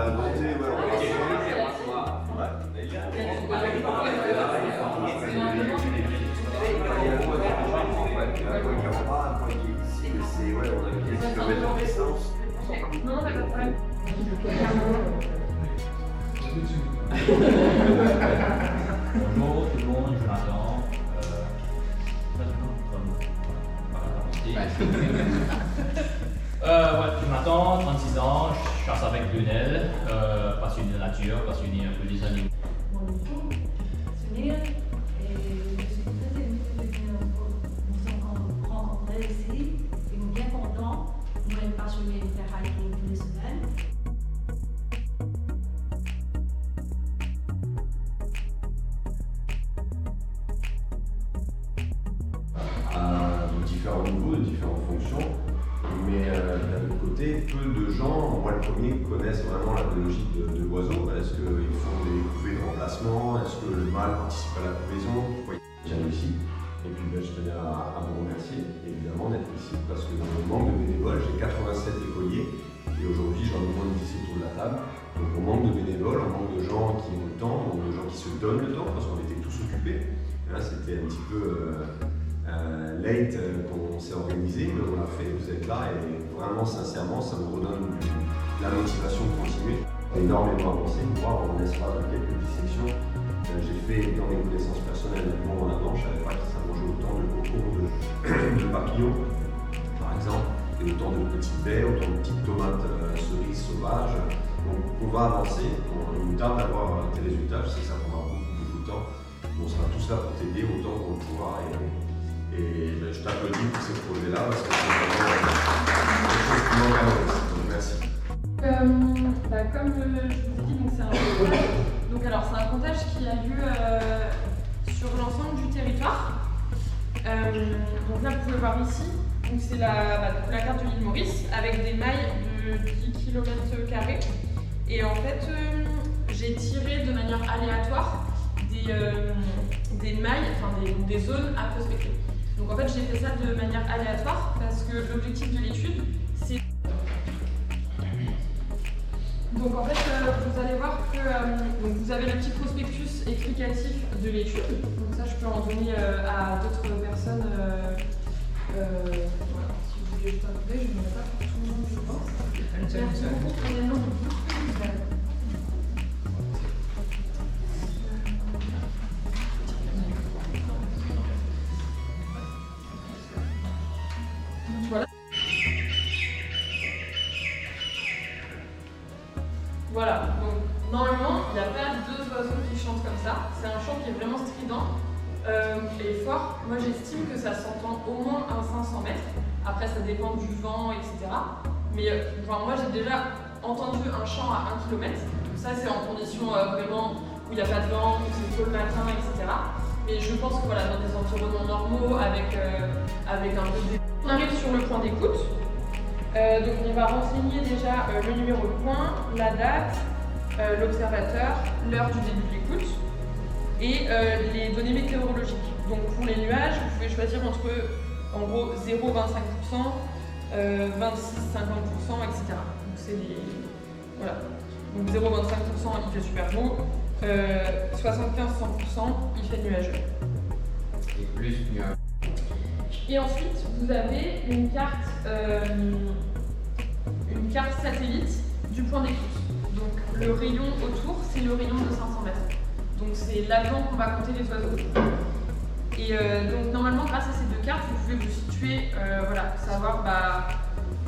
Non, pas de problème. Bonjour tout le monde, je m'attends. Je m'attends, 36 ans, je chasse avec Lionel, passionné de nature, passionné un peu des animaux. Mon nom, c'est Mia, et je suis très émue de nous rencontrer ici. Et nous bien contents, nous sommes passionnés de faire hiking tous les semaines. À différents niveaux, de différentes fonctions, mais d'un autre côté, peu de gens, moi le premier, connaissent vraiment la biologie de l'oiseau. Est-ce qu'ils font des couvées de remplacement? Est-ce que le mâle participe à la couvaison? J'ai réussi. Et puis je tenais à vous remercier évidemment d'être ici parce que dans le manque de bénévoles, j'ai 87 écoliers et aujourd'hui j'en ai moins de 10 autour de la table. Donc on manque de bénévoles, on manque de gens qui ont le temps, on manque de gens qui se donnent le temps parce qu'on était tous occupés. Là c'était un petit peu late qu'on s'est organisé, mais on l'a fait, vous êtes là et vraiment sincèrement ça nous redonne la motivation de continuer. Énormément avancé, moi en l'espace de quelques dissections. J'ai fait dans mes connaissances personnelles un bond en avant, je ne savais pas qu'il s'allongeait autant de concours de papillons, par exemple, et autant de petites baies, autant de petites tomates cerises sauvages. Donc on va avancer, il nous tarde d'avoir tes résultats, je sais que ça prendra beaucoup de temps, mais on sera tous là pour t'aider autant qu'on le pourra. Et je t'applaudis pour ces projets-là parce que c'est vraiment quelque chose qui manque à Maurice. Donc merci. Comme je vous ai dit, c'est un comptage. Donc alors c'est un comptage qui a lieu sur l'ensemble du territoire. Donc là vous pouvez voir ici, donc c'est la carte de l'île Maurice avec des mailles de 10 km². Et en fait j'ai tiré de manière aléatoire des mailles, enfin des zones à prospecter. Donc en fait j'ai fait ça de manière aléatoire parce que l'objectif de l'étude c'est... Donc en fait, vous allez voir que donc vous avez le petit prospectus explicatif de l'étude. Donc ça, je peux en donner à d'autres personnes. Voilà. Si vous voulez juste un coup d'œil, je ne mets pas pour tout le monde, je pense. Merci beaucoup. Voilà. Voilà, donc normalement, il n'y a pas deux oiseaux qui chantent comme ça. C'est un chant qui est vraiment strident et fort. Moi, j'estime que ça s'entend au moins à 500 mètres. Après, ça dépend du vent, etc. Mais moi, j'ai déjà entendu un chant à 1 km. Ça, c'est en condition vraiment où il n'y a pas de vent, où c'est tôt le matin, etc. Mais je pense que voilà, dans des environnements normaux, avec un peu de... On arrive sur le point d'écoute. Donc on va renseigner déjà le numéro de point, la date, l'observateur, l'heure du début de l'écoute et les données météorologiques. Donc pour les nuages, vous pouvez choisir entre en gros 0,25%, 26-50%, etc. Donc c'est les... Voilà. Donc 0,25% il fait super beau, 75-100% il fait nuageux. Et plus nuageux. Et ensuite, vous avez une carte satellite du point d'écoute. Donc le rayon autour, c'est le rayon de 500 mètres. Donc c'est là-dedans qu'on va compter les oiseaux. Et donc normalement, grâce à ces deux cartes, vous pouvez vous situer, voilà, savoir, là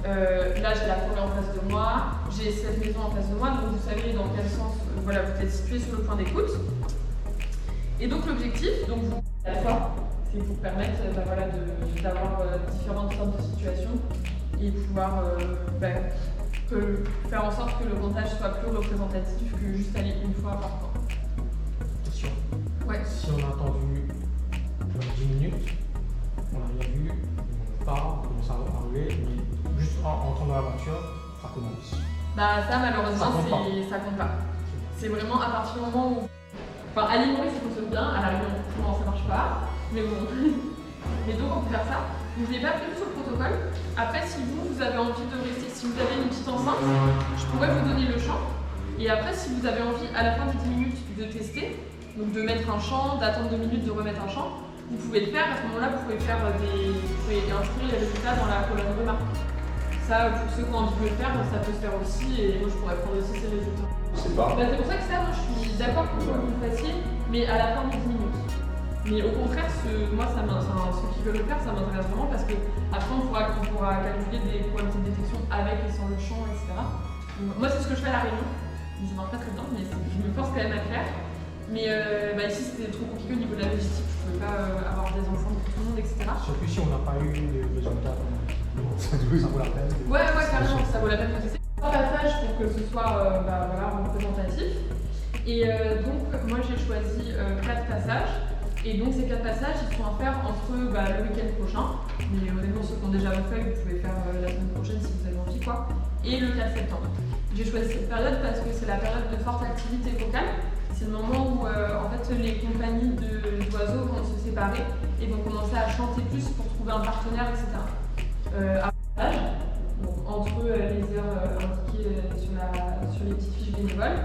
j'ai la forêt en face de moi, j'ai cette maison en face de moi, donc vous savez dans quel sens voilà, vous êtes situé sur le point d'écoute. Et donc l'objectif, donc vous, à la fois, c'est vous permettre d'avoir différentes sortes de situations et pouvoir faire en sorte que le montage soit plus représentatif que juste aller une fois par temps. Question. Ouais. Si on a attendu 10 minutes, on n'a rien vu, on part, on commence à rouler, mais juste en entrant dans la voiture, ça commence. Ça malheureusement ça compte pas. C'est vraiment à partir du moment où... Enfin à l'île Maurice ça fonctionne bien, à la Réunion ça marche pas. Mais bon, mais donc on peut faire ça. Je ne l'ai pas prévu sur le protocole. Après, si vous avez envie de rester, si vous avez une petite enceinte, je pourrais vous donner le champ Et après, si vous avez envie, à la fin des 10 minutes, de tester, donc de mettre un champ, d'attendre 2 minutes, de remettre un champ, vous pouvez le faire. À ce moment-là, vous pouvez inscrire les résultats dans la colonne remarque. Ça, pour ceux qui ont envie de le faire, ça peut se faire aussi, et moi je pourrais prendre aussi ces résultats. C'est pas. C'est pour ça que ça, moi, je suis d'accord pour que vous le fassiez, mais à la fin des 10 minutes. Mais au contraire, moi, ceux qui veulent le faire, ça m'intéresse vraiment parce que après on pourra calculer des probabilités de détection avec et sans le champ, etc. Donc, moi, c'est ce que je fais à la réunion. Ça marche pas très bien, mais je me force quand même à le faire. Mais ici, c'était trop compliqué au niveau de la logistique. Je pouvais pas avoir des enfants de tout le monde, etc. Surtout si on n'a pas eu de résultats, ça vaut la peine. Ouais, carrément, ça vaut la peine de tester. 3 passages pour que ce soit représentatif. Et donc, moi j'ai choisi 4 passages. Et donc, ces 4 passages, ils sont à faire entre le week-end prochain. Mais honnêtement, ceux qui ont déjà fait, vous pouvez faire la semaine prochaine si vous avez envie, quoi. Et le 4 septembre. J'ai choisi cette période parce que c'est la période de forte activité vocale. C'est le moment où en fait, les compagnies d'oiseaux vont se séparer et vont commencer à chanter plus pour trouver un partenaire, etc. Donc, entre les heures indiquées sur les petites fiches bénévoles.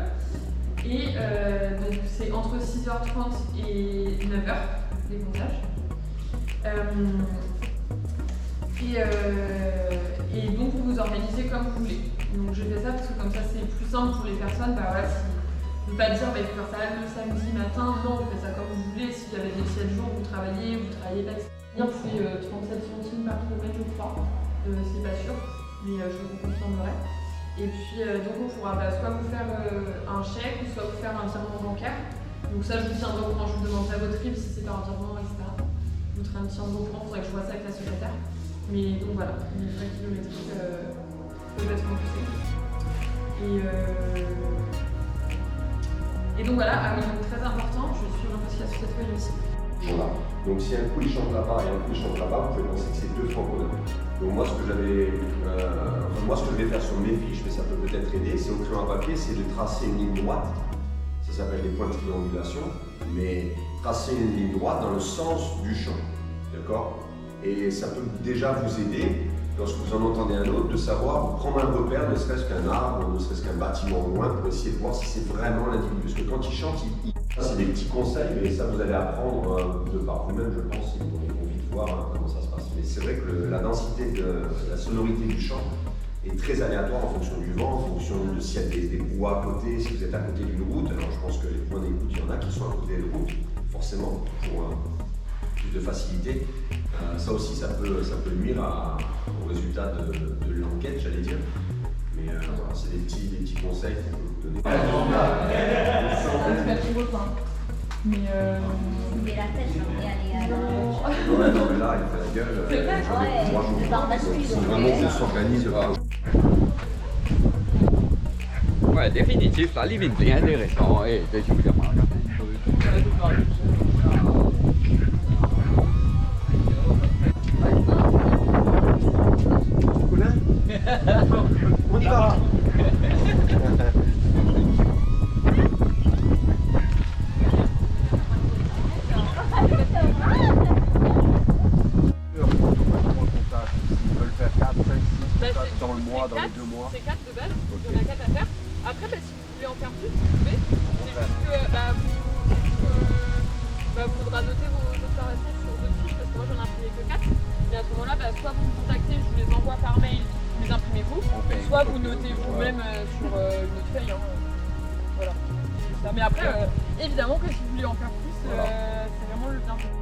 Et donc c'est entre 6h30 et 9h les comptages. Et donc vous vous organisez comme vous voulez. Donc j'ai fait ça parce que comme ça c'est plus simple pour les personnes. Si ne pas dire il faut faire ça le samedi matin, non, vous faites ça comme vous voulez. S'il y avait des 7 jours où vous travaillez pas, etc. C'est 37 centimes par kilomètre, je crois. C'est pas sûr, mais je vous confirmerai. Et puis donc on pourra soit vous faire un chèque, soit vous faire un virement bancaire. Donc ça je vous tiendrai au courant, je vous demanderai votre RIB si c'est pas un virement, etc. Je vous tiendrai au courant, il faudrait que je vois ça avec la secrétaire. Mais donc voilà, une vraie kilométrique complètement poussée. Et donc voilà, donc très important, je suis un peu sur cette feuille aussi. Voilà. Donc si un coup il chante là-bas et un coup il chante là-bas, vous pouvez penser que c'est 2 francophones. Donc moi ce que je vais faire sur mes fiches, mais ça peut peut-être aider, c'est au crayon à papier, c'est de tracer une ligne droite. Ça s'appelle les points de triangulation, mais tracer une ligne droite dans le sens du champ. D'accord? Et ça peut déjà vous aider, lorsque vous en entendez un autre, de savoir prendre un repère, ne serait-ce qu'un arbre, ne serait-ce qu'un bâtiment au loin, pour essayer de voir si c'est vraiment l'individu. Parce que quand il chante, c'est des petits conseils, mais ça vous allez apprendre de par vous-même, je pense, si vous avez envie de voir comment ça se passe. Mais c'est vrai que la densité la sonorité du chant est très aléatoire en fonction du vent, en fonction de s'il y a des bois à côté, si vous êtes à côté d'une route. Alors je pense que les points d'écoute, il y en a qui sont à côté de la route, forcément, pour plus de facilité. Ça aussi, ça peut nuire au résultat de l'enquête, j'allais dire. Mais voilà, c'est des petits conseils qu'on peut vous donner. Mais la tête et aller à Ouais, non, mais là, il fait la gueule. C'est vrai, j'en ai 3 jours. C'est vraiment qu'on s'organise. Ouais, définitif, la living est intéressant et évidemment. On y va. Dans le mois, dans les 2 mois. C'est 4 de base, il y en a 4 à faire. Après, si vous voulez en faire plus, vous pouvez. C'est juste que vous faudra noter vos observations sur d'autres fiches parce que moi j'en ai imprimé que 4. Et à ce moment-là, soit vous me contactez, je vous les envoie par mail, vous les imprimez vous, soit vous notez vous-même sur une autre feuille. Voilà. Ça. Mais après, évidemment que si vous voulez en faire plus, c'est vraiment le bienvenu.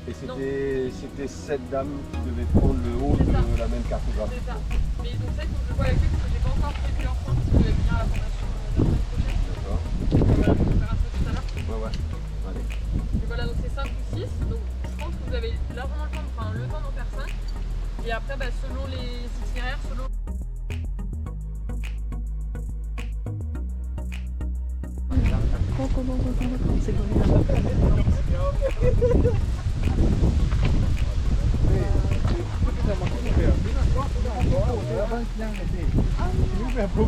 Et c'était cette dame qui devait prendre le haut de la même cartographie. C'est ça. Mais donc ça, il faut que je vois avec eux parce que j'ai pas encore prévu leur point si vous voulez venir à la formation la semaine prochaine. D'accord. Voilà, je vais faire un peu tout à l'heure. Ouais. Allez. Et voilà, donc c'est 5 ou 6. Donc je pense que vous avez largement le temps d'en faire 5. Et après, selon les itinéraires, selon... C'est bon,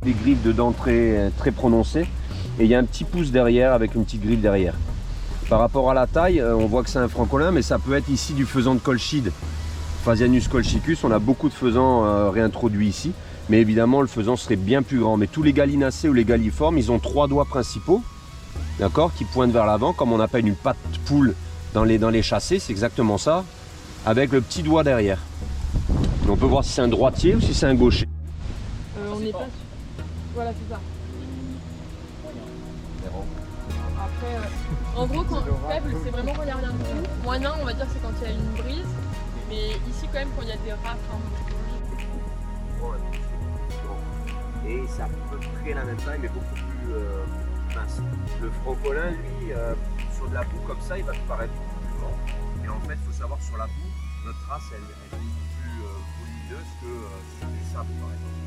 Des griffes de dents très prononcées. Et il y a un petit pouce derrière avec une petite griffe derrière. Par rapport à la taille, on voit que c'est un francolin, mais ça peut être ici du faisan de Colchide. Phasianus colchicus, on a beaucoup de faisans réintroduits ici. Mais évidemment, le faisan serait bien plus grand. Mais tous les gallinacés ou les galliformes, ils ont 3 doigts principaux, d'accord, qui pointent vers l'avant, comme on appelle une patte poule dans les chassés, c'est exactement ça, avec le petit doigt derrière. Et on peut voir si c'est un droitier ou si c'est un gaucher. On n'est pas sûr. Voilà, c'est ça. Après, en gros, quand faible, c'est vraiment quand il n'y a rien du tout. Moyen, on va dire que c'est quand il y a une brise. Mais ici, quand même, quand il y a des rafles. Et c'est à peu près la même taille, mais beaucoup plus mince. Le francolin, lui, sur de la boue comme ça, il va te paraître beaucoup plus grand. Et en fait, il faut savoir, sur la boue, notre race, elle est beaucoup plus volumineuse que sur du sable, par exemple.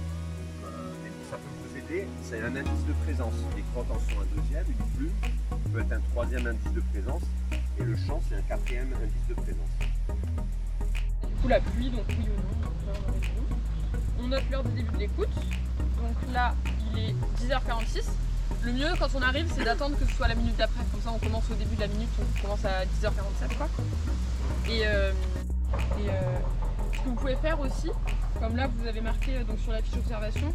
Donc, ça peut vous aider, c'est un indice de présence. Les crottes en sont un deuxième, une plume peut être un troisième indice de présence, et le champ, c'est un quatrième indice de présence. Du coup, la pluie, donc oui ou non. On note l'heure de début de l'écoute. Donc là, il est 10h46. Le mieux quand on arrive, c'est d'attendre que ce soit la minute d'après. Comme ça, on commence au début de la minute, on commence à 10h47 quoi. Et ce que vous pouvez faire aussi, comme là vous avez marqué donc, sur la fiche d'observation,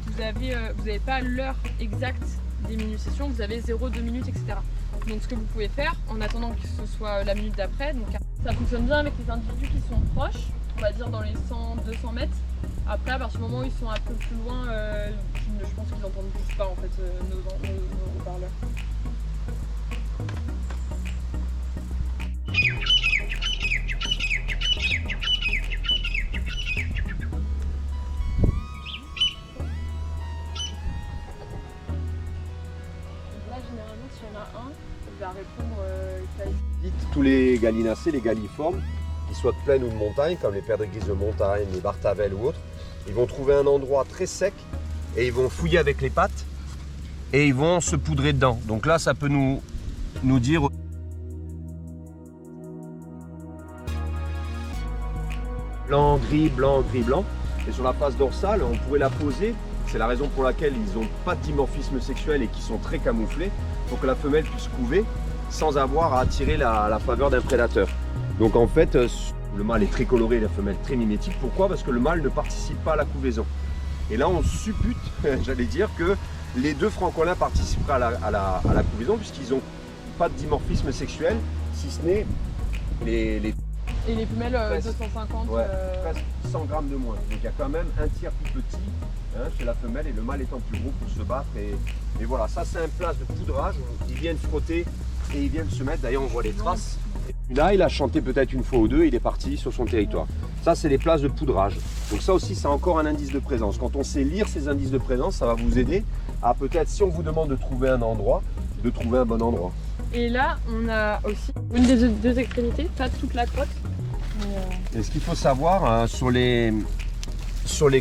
vous n'avez pas l'heure exacte des minutions, vous avez 0, 2 minutes, etc. Donc ce que vous pouvez faire, en attendant que ce soit la minute d'après, donc ça fonctionne bien avec les individus qui sont proches, on va dire dans les 100-200 mètres. Après, à partir du moment où ils sont un peu plus loin, je pense qu'ils n'entendent juste pas en fait nos haut-parleurs. Là, généralement, s'il y en a un, il va répondre Tous les gallinacés, les galliformes, qu'ils soient de plaine ou de montagne, comme les perdrix grises de montagne, les bartavelles ou autres, ils vont trouver un endroit très sec et ils vont fouiller avec les pattes et ils vont se poudrer dedans. Donc là, ça peut nous dire blanc, gris, blanc, gris, blanc. Et sur la face dorsale, on pourrait la poser. C'est la raison pour laquelle ils n'ont pas de dimorphisme sexuel et qui sont très camouflés pour que la femelle puisse couver sans avoir à attirer la faveur d'un prédateur. Donc en fait, le mâle est très coloré et la femelle très mimétique. Pourquoi? Parce que le mâle ne participe pas à la couvaison. Et là, on suppute, j'allais dire, que les deux francolins participeraient à la couvaison puisqu'ils n'ont pas de dimorphisme sexuel, si ce n'est les... Et les femelles, 250 presque 100 grammes de moins. Donc il y a quand même un tiers plus petit chez la femelle et le mâle étant plus gros pour se battre. Et voilà, ça c'est un place de poudrage. Ils viennent frotter et ils viennent se mettre. D'ailleurs, on voit les traces. Là, il a chanté peut-être une fois ou deux, il est parti sur son territoire. Ça, c'est les places de poudrage. Donc ça aussi, c'est encore un indice de présence. Quand on sait lire ces indices de présence, ça va vous aider à peut-être, si on vous demande de trouver un endroit, de trouver un bon endroit. Et là, on a aussi une des deux extrémités, pas toute la crotte. Et ce qu'il faut savoir, sur les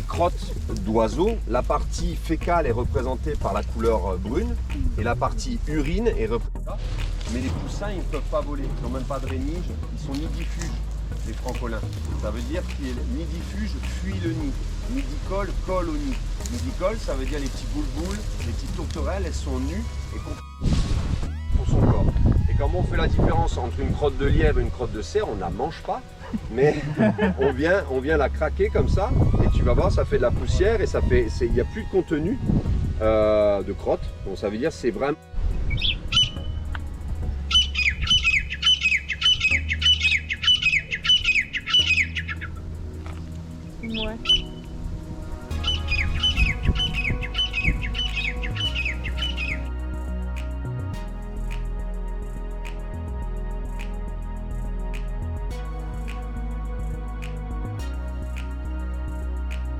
crottes d'oiseaux, la partie fécale est représentée par la couleur brune et la partie urine est représentée. Mais les poussins, ils ne peuvent pas voler, ils n'ont même pas de rénige, ils sont nidifuges, les francolins. Ça veut dire qu'il nidifuge fuit le nid, nidicole colle au nid. Nidicole, ça veut dire les petits boulboules, les petites tourterelles, elles sont nues et pour son corps. Et comment on fait la différence entre une crotte de lièvre et une crotte de cerf? On ne la mange pas, mais on vient la craquer comme ça et tu vas voir, ça fait de la poussière et il n'y a plus de contenu de crotte. Donc ça veut dire c'est vraiment... Ouais.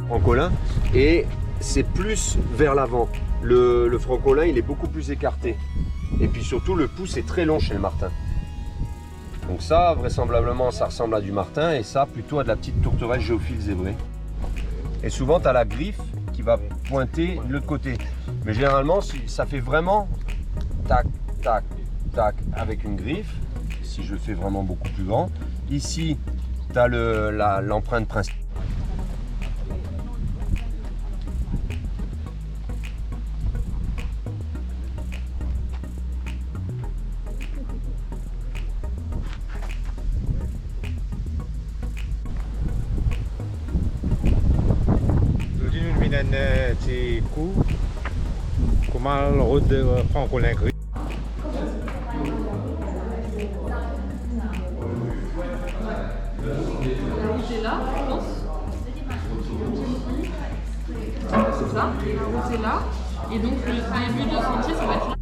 Francolin et c'est plus vers l'avant. Le francolin, il est beaucoup plus écarté. Et puis surtout, le pouce est très long chez le martin. Donc ça, vraisemblablement, ça ressemble à du martin et ça, plutôt à de la petite tourterelle géophile zébrée. Et souvent, tu as la griffe qui va pointer de l'autre côté. Mais généralement, ça fait vraiment tac, tac, tac avec une griffe. Si je le fais vraiment beaucoup plus grand. Ici, tu as l'empreinte principale. petit coup. Comment la route de Francolin-Gris. La route est là, je pense. C'est ça, la route est là. Et donc le début de sentier, ça va être là.